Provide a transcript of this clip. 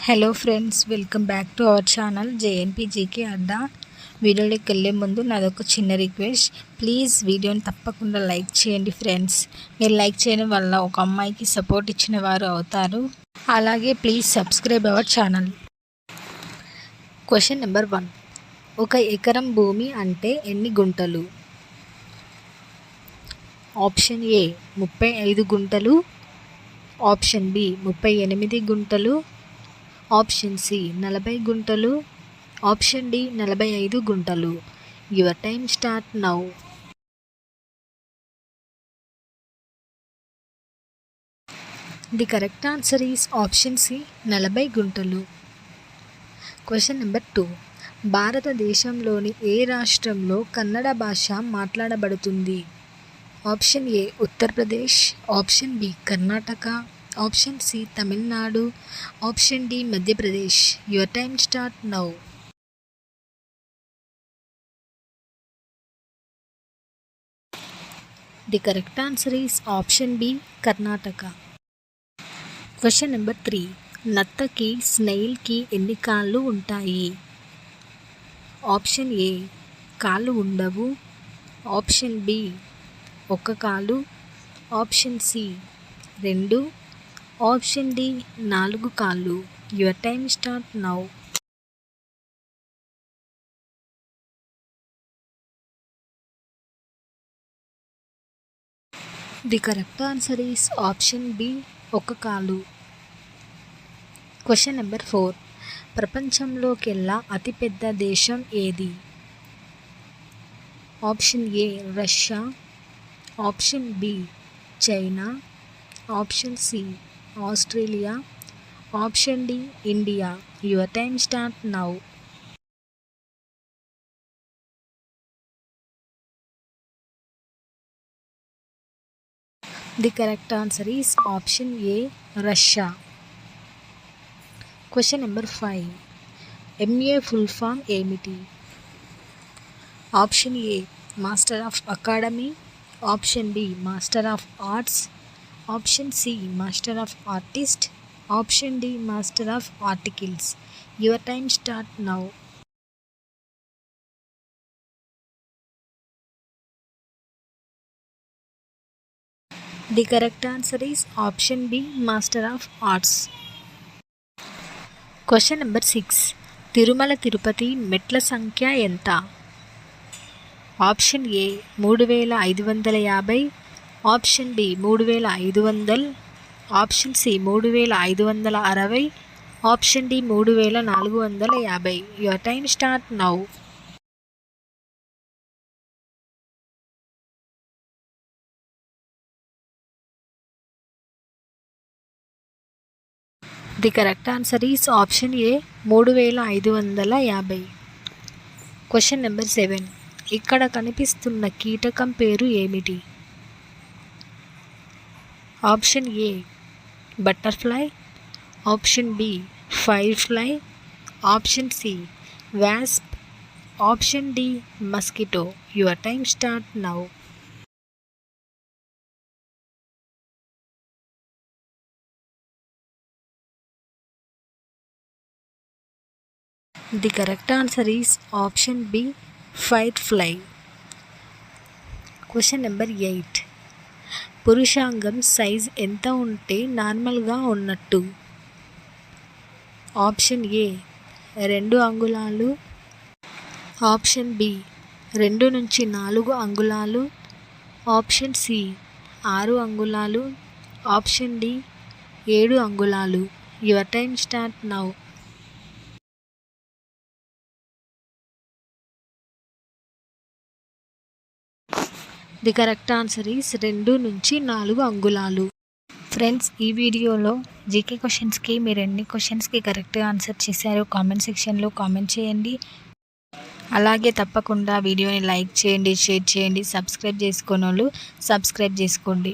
Hello friends, welcome back to our channel JNP GK Adda. వీడియోలోకి వెళ్ళే ముందు నాదొక చిన్న రిక్వెస్ట్, ప్లీజ్ వీడియోని తప్పకుండా లైక్ చేయండి ఫ్రెండ్స్. మీరు లైక్ చేయడం వల్ల ఒక అమ్మాయికి సపోర్ట్ ఇచ్చిన వారు అవుతారు. అలాగే please subscribe our channel. Question number 1. 1 ఎకరం భూమి అంటే ఎన్ని గుంటలు? ఆప్షన్ ఏ 35 గుంటలు, ఆప్షన్ బి 38 గుంటలు, ఆప్షన్ సి 40 గుంటలు, ఆప్షన్ డి 45 గుంటలు. Your time start now. The correct answer is option C 40 గుంటలు. Question number 2. భారతదేశంలోని ఏ రాష్ట్రంలో కన్నడ భాష మాట్లాడబడుతుంది? Option A Uttar Pradesh, option B Karnataka, option C Tamil Nadu, option D Madhya Pradesh. Your time start now. The correct answer is option B Karnataka. Question number 3. నత్తకి స్నేయిల్కి ఎన్ని కాళ్ళు ఉంటాయి? ఆప్షన్ ఏ కాళ్ళు ఉండవు, ఆప్షన్ బి 1 కాలు, ఆప్షన్ సి 2, ఆప్షన్ డి 4 కాళ్ళు. Your time start now. The correct answer is option B 1 కాలు. Question number 4. ప్రపంచంలోకెల్లా అతిపెద్ద దేశం ఏది? Option A Russia, option B China, option C Australia, option D India. Your time start now. The correct answer is option A Russia. Question number 5. MA full form ఏమిటి? Option A master of academy, option B master of arts, option C master of artist, option D master of articles. Your time start now. The correct answer is option B master of arts. Question number 6. Tirumala Tirupati మెట్ల సంఖ్య ఎంత? Option A 3550, option B 3500, option C 3560, option D 3450. Your time start now. The correct answer is option A 3550. Question number 7. ఇక్కడ కనిపిస్తున్న కీటకం పేరు ఏమిటి? Option A butterfly, option B firefly, option C wasp, option D mosquito. Your time start now. The correct answer is option B firefly. Question number 8. పురుషాంగం size ఎంత ఉంటే నార్మల్గా ఉన్నట్టు? ఆప్షన్ ఏ 2 అంగుళాలు, ఆప్షన్ బి 2 నుంచి 4 అంగుళాలు, option C 6 అంగుళాలు, option D 7 అంగుళాలు. Your time start now. The correct answer is 2 నుంచి 4 అంగుళాలు. ఫ్రెండ్స్, ఈ వీడియోలో జీకే క్వశ్చన్స్కి మీరు ఎన్ని క్వశ్చన్స్కి కరెక్ట్గా ఆన్సర్ చేశారో కామెంట్ సెక్షన్లో కామెంట్ చేయండి. అలాగే తప్పకుండా వీడియోని లైక్ చేయండి, షేర్ చేయండి. సబ్స్క్రైబ్ చేసుకోని వాళ్ళు సబ్స్క్రైబ్ చేసుకోండి.